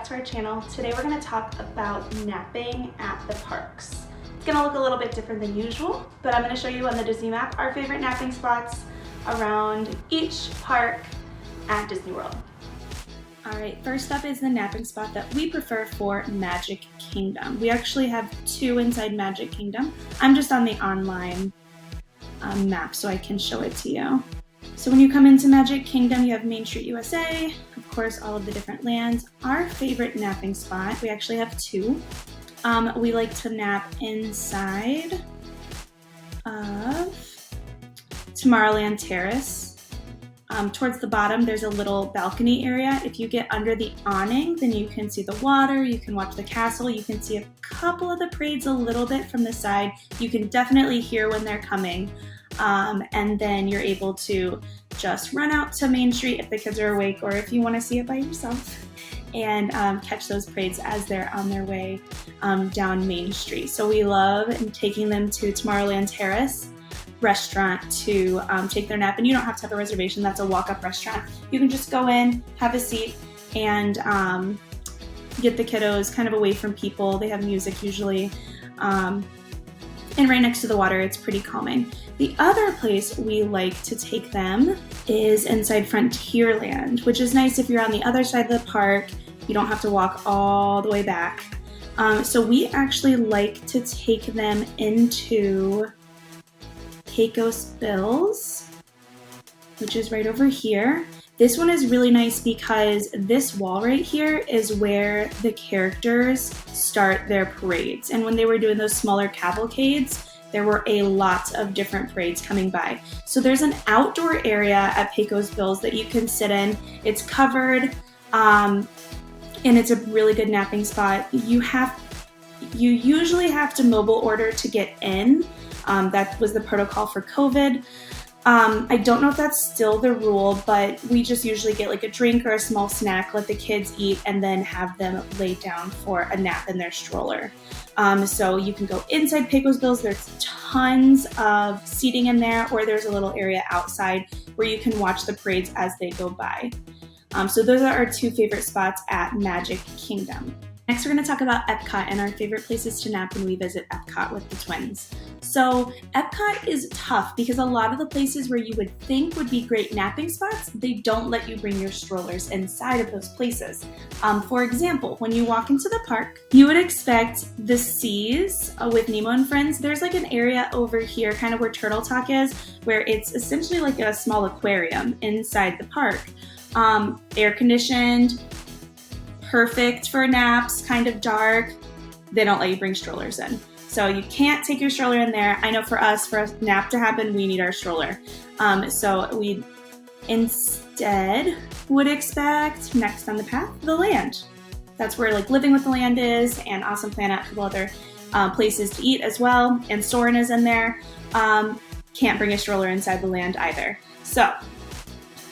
back to our channel. Today we're going to talk about napping at the parks. It's going to look a little bit different than usual, but I'm going to show you on the Disney map our favorite napping spots around each park at Disney World. Alright, first up is the napping spot that we prefer for Magic Kingdom. We actually have two inside Magic Kingdom. I'm just on the online map so I can show it to you. So when you come into Magic Kingdom, you have Main Street USA, of course all of the different lands. Our favorite napping spot, we actually have two. We like to nap inside of Tomorrowland Terrace. Towards the bottom, there's a little balcony area. If you get under the awning, then you can see the water, you can watch the castle, you can see a couple of the parades a little bit from the side. You can definitely hear when they're coming. And then you're able to just run out to Main Street if the kids are awake, or if you want to see it by yourself, and catch those parades as they're on their way down Main Street. So we love taking them to Tomorrowland Terrace restaurant to take their nap, and you don't have to have a reservation. That's a walk-up restaurant. You can just go in, have a seat, and get the kiddos kind of away from people. They have music usually, and right next to the water. It's pretty calming. The other place we like to take them is inside Frontierland, which is nice if you're on the other side of the park. You don't have to walk all the way back. So we actually like to take them into Pecos Bills, which is right over here. This one is really nice because this wall right here is where the characters start their parades. And when they were doing those smaller cavalcades, there were a lot of different parades coming by. So there's an outdoor area at Pecos Bills that you can sit in. It's covered, and it's a really good napping spot. You usually have to mobile order to get in. That was the protocol for COVID. I don't know if that's still the rule, but we just usually get like a drink or a small snack, let the kids eat, and then have them lay down for a nap in their stroller. So you can go inside Pecos Bills. There's tons of seating in there, or there's a little area outside where you can watch the parades as they go by. So those are our two favorite spots at Magic Kingdom. Next, we're going to talk about Epcot and our favorite places to nap when we visit Epcot with the twins. So Epcot is tough because a lot of the places where you would think would be great napping spots, they don't let you bring your strollers inside of those places. For example, when you walk into the park, you would expect the Seas with Nemo and Friends. There's like an area over here, kind of where Turtle Talk is, where it's essentially like a small aquarium inside the park. Air conditioned, perfect for naps, kind of dark. They don't let you bring strollers in. So you can't take your stroller in there. I know for us, for a nap to happen, we need our stroller. So we instead would expect next on the path, the land. That's where like Living with the Land is, and Awesome Planet, a couple other places to eat as well. And Soarin' is in there. Can't bring a stroller inside the land either. So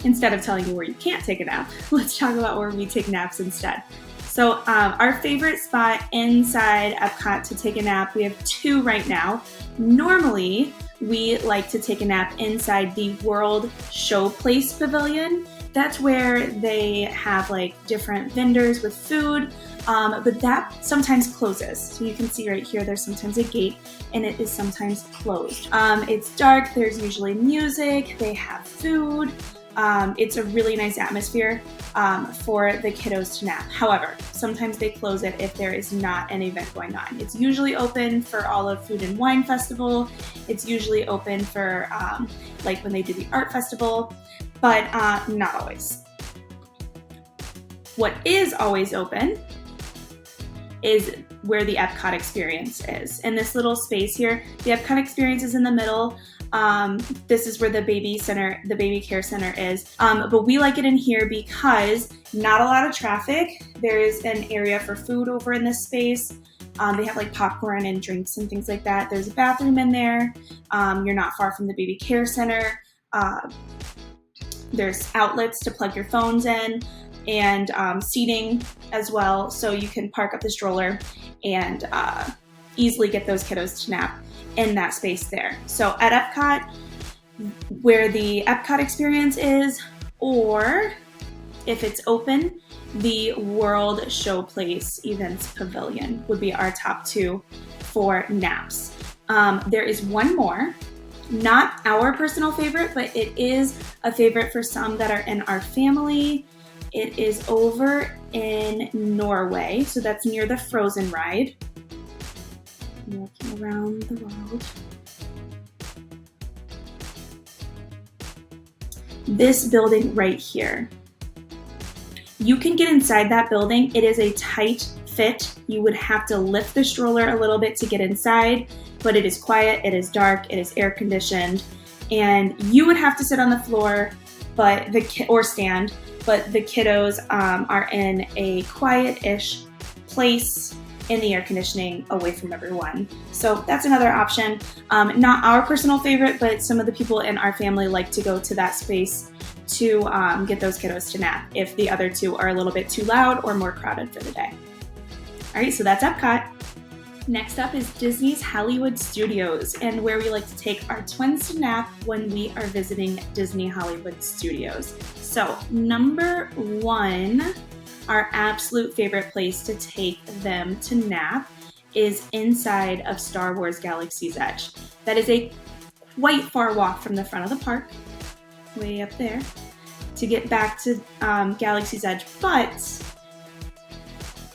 instead of telling you where you can't take a nap, let's talk about where we take naps instead. So our favorite spot inside Epcot to take a nap, we have two right now. Normally, we like to take a nap inside the World Showplace Pavilion. That's where they have like different vendors with food, but that sometimes closes. So you can see right here, there's sometimes a gate, and it is sometimes closed. It's dark, there's usually music, they have food. It's a really nice atmosphere for the kiddos to nap. However, sometimes they close it if there is not an event going on. It's usually open for all of Food and Wine Festival. It's usually open for like when they do the art festival, but not always. What is always open is where the Epcot experience is. In this little space here, the Epcot experience is in the middle. This is where the baby care center is. But we like it in here because not a lot of traffic. There is an area for food over in this space. They have like popcorn and drinks and things like that. There's a bathroom in there. You're not far from the baby care center. There's outlets to plug your phones in, and seating as well. So you can park up the stroller and easily get those kiddos to nap in that space there. So at Epcot, where the Epcot experience is, or if it's open, the World Showplace Events Pavilion would be our top 2 for naps. There is one more, not our personal favorite, but it is a favorite for some that are in our family. It is over in Norway, so that's near the Frozen ride. Walking around the world. This building right here. You can get inside that building. It is a tight fit. You would have to lift the stroller a little bit to get inside, but it is quiet, it is dark, it is air conditioned, and you would have to sit on the floor, or stand, but the kiddos are in a quiet-ish place in the air conditioning away from everyone. So that's another option. Not our personal favorite, but some of the people in our family like to go to that space to get those kiddos to nap if the other 2 are a little bit too loud or more crowded for the day. All right, so that's Epcot. Next up is Disney's Hollywood Studios, and where we like to take our twins to nap when we are visiting Disney Hollywood Studios. So number 1, our absolute favorite place to take them to nap is inside of Star Wars Galaxy's Edge. That is a quite far walk from the front of the park, way up there, to get back to Galaxy's Edge, but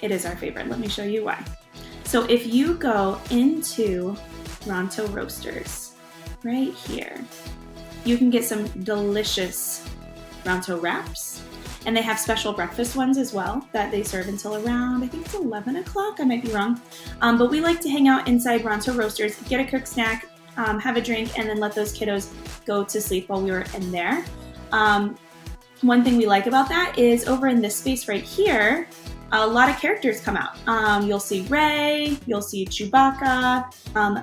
it is our favorite. Let me show you why. So if you go into Ronto Roasters, right here, you can get some delicious Ronto wraps. And they have special breakfast ones as well that they serve until around, I think it's 11 o'clock, I might be wrong. But we like to hang out inside Ronto Roasters, get a quick snack, have a drink, and then let those kiddos go to sleep while we were in there. One thing we like about that is over in this space right here, a lot of characters come out. You'll see Rey, you'll see Chewbacca.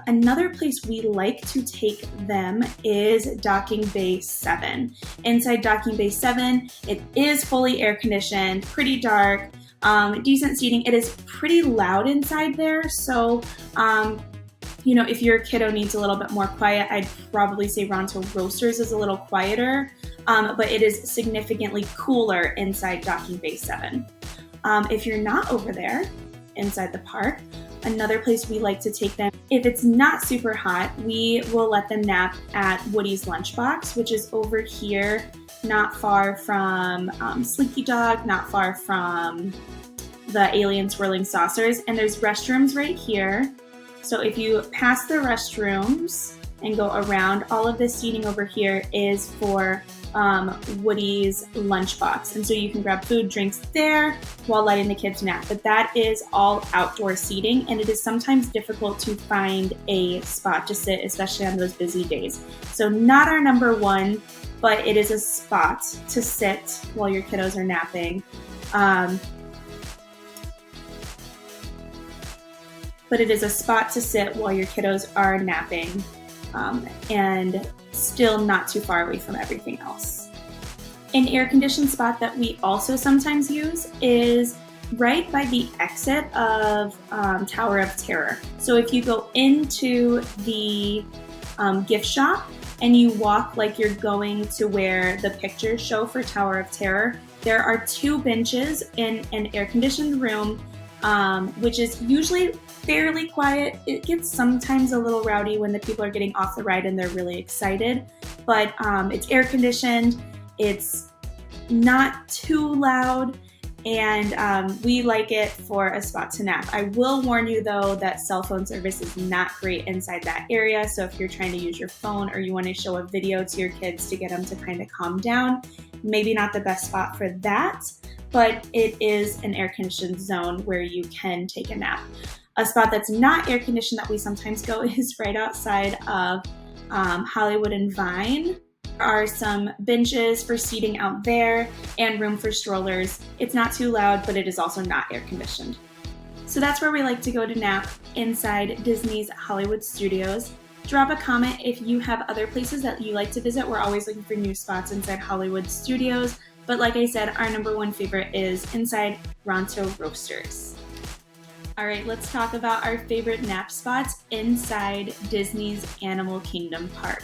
Another place we like to take them is Docking Bay 7. Inside Docking Bay 7, it is fully air conditioned, pretty dark, decent seating. It is pretty loud inside there, so if your kiddo needs a little bit more quiet, I'd probably say Ronto Roasters is a little quieter, but it is significantly cooler inside Docking Bay 7. If you're not over there inside the park, another place we like to take them, if it's not super hot, we will let them nap at Woody's Lunchbox, which is over here, not far from Slinky Dog, not far from the Alien Swirling Saucers, and there's restrooms right here. So if you pass the restrooms and go around, all of this seating over here is for Woody's Lunchbox. And so you can grab food, drinks there while letting the kids nap. But that is all outdoor seating, and it is sometimes difficult to find a spot to sit, especially on those busy days. So not our number 1, but it is a spot to sit while your kiddos are napping. But it is a spot to sit while your kiddos are napping, and still not too far away from everything else. An air-conditioned spot that we also sometimes use is right by the exit of Tower of Terror. So if you go into the gift shop and you walk like you're going to where the pictures show for Tower of Terror, there are 2 benches in an air-conditioned room, which is usually fairly quiet. It gets sometimes a little rowdy when the people are getting off the ride and they're really excited, but it's air conditioned, it's not too loud, and we like it for a spot to nap. I will warn you though that cell phone service is not great inside that area, so if you're trying to use your phone or you want to show a video to your kids to get them to kind of calm down, maybe not the best spot for that, but it is an air-conditioned zone where you can take a nap. A spot that's not air-conditioned that we sometimes go is right outside of Hollywood and Vine. There are some benches for seating out there and room for strollers. It's not too loud, but it is also not air-conditioned. So that's where we like to go to nap, inside Disney's Hollywood Studios. Drop a comment if you have other places that you like to visit. We're always looking for new spots inside Hollywood Studios. But like I said, our number 1 favorite is inside Ronto Roasters. All right, let's talk about our favorite nap spots inside Disney's Animal Kingdom Park.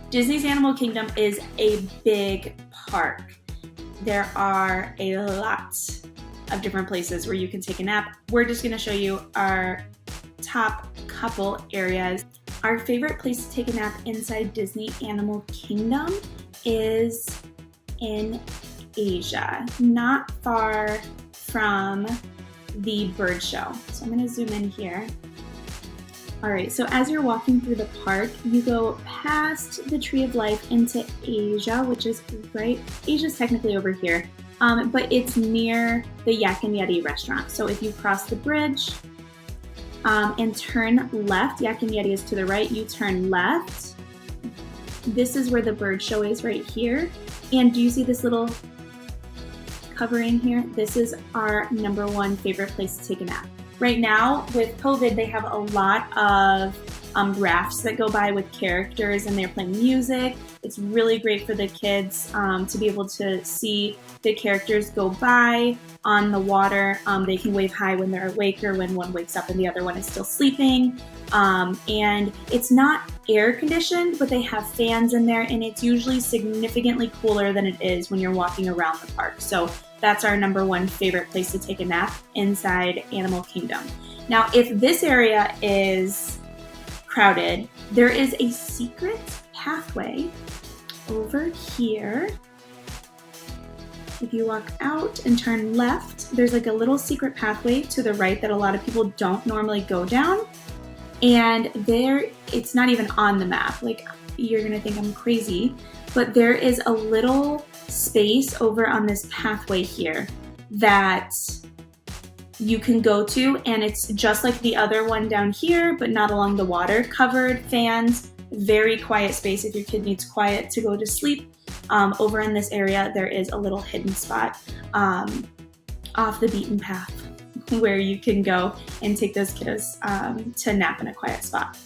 Disney's Animal Kingdom is a big park. There are a lot of different places where you can take a nap. We're just gonna show you our top couple areas. Our favorite place to take a nap inside Disney Animal Kingdom is in Asia, not far from the bird show. So I'm gonna zoom in here. All right, so as you're walking through the park, you go past the Tree of Life into Asia, which is right, Asia's technically over here, but it's near the Yak and Yeti restaurant. So if you cross the bridge and turn left, Yak and Yeti is to the right, you turn left. This is where the bird show is right here. And do you see this little covering here? This is our #1 favorite place to take a nap. Right now, with COVID, they have a lot of rafts that go by with characters and they're playing music. It's really great for the kids to be able to see the characters go by on the water. They can wave hi when they're awake or when one wakes up and the other one is still sleeping. And it's not air conditioned, but they have fans in there, and it's usually significantly cooler than it is when you're walking around the park. So that's our #1 favorite place to take a nap inside Animal Kingdom. Now, if this area is crowded, there is a secret pathway over here. If you walk out and turn left, there's like a little secret pathway to the right that a lot of people don't normally go down. And there, it's not even on the map. Like, you're gonna think I'm crazy, but there is a little space over on this pathway here that you can go to, and it's just like the other one down here, but not along the water. Covered, fans, very quiet space if your kid needs quiet to go to sleep. Over in this area, there is a little hidden spot off the beaten path where you can go and take those kiddos to nap in a quiet spot.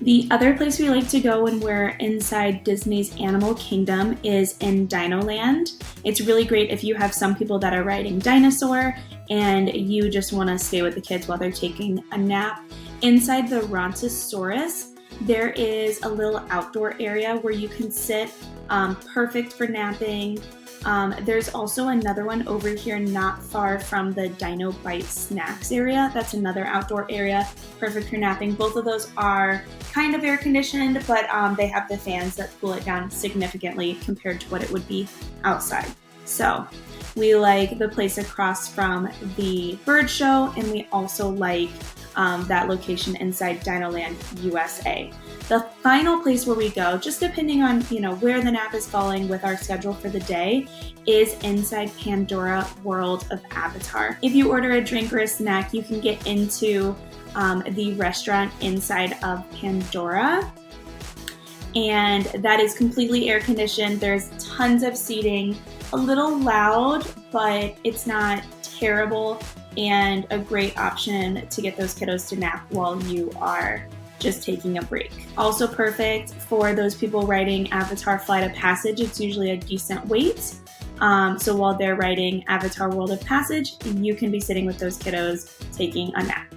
The other place we like to go when we're inside Disney's Animal Kingdom is in Dino Land. It's really great if you have some people that are riding dinosaur and you just want to stay with the kids while they're taking a nap. Inside the Brontosaurus, there is a little outdoor area where you can sit, perfect for napping. There's also another one over here not far from the Dino Bite Snacks area. That's another outdoor area, perfect for napping. Both of those are kind of air conditioned, but they have the fans that cool it down significantly compared to what it would be outside. So we like the place across from the bird show, and we also like that location inside Dino Land USA. The final place where we go, just depending on where the nap is falling with our schedule for the day, is inside Pandora World of Avatar. If you order a drink or a snack, you can get into the restaurant inside of Pandora, and that is completely air conditioned. There's tons of seating, a little loud, but it's not terrible, and a great option to get those kiddos to nap while you are just taking a break. Also perfect for those people riding Avatar Flight of Passage. It's usually a decent wait. So while they're riding Avatar World of Passage, you can be sitting with those kiddos taking a nap.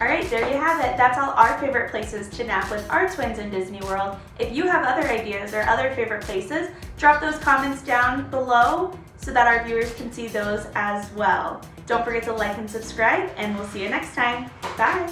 All right, there you have it. That's all our favorite places to nap with our twins in Disney World. If you have other ideas or other favorite places, drop those comments down below so that our viewers can see those as well. Don't forget to like and subscribe, and we'll see you next time. Bye.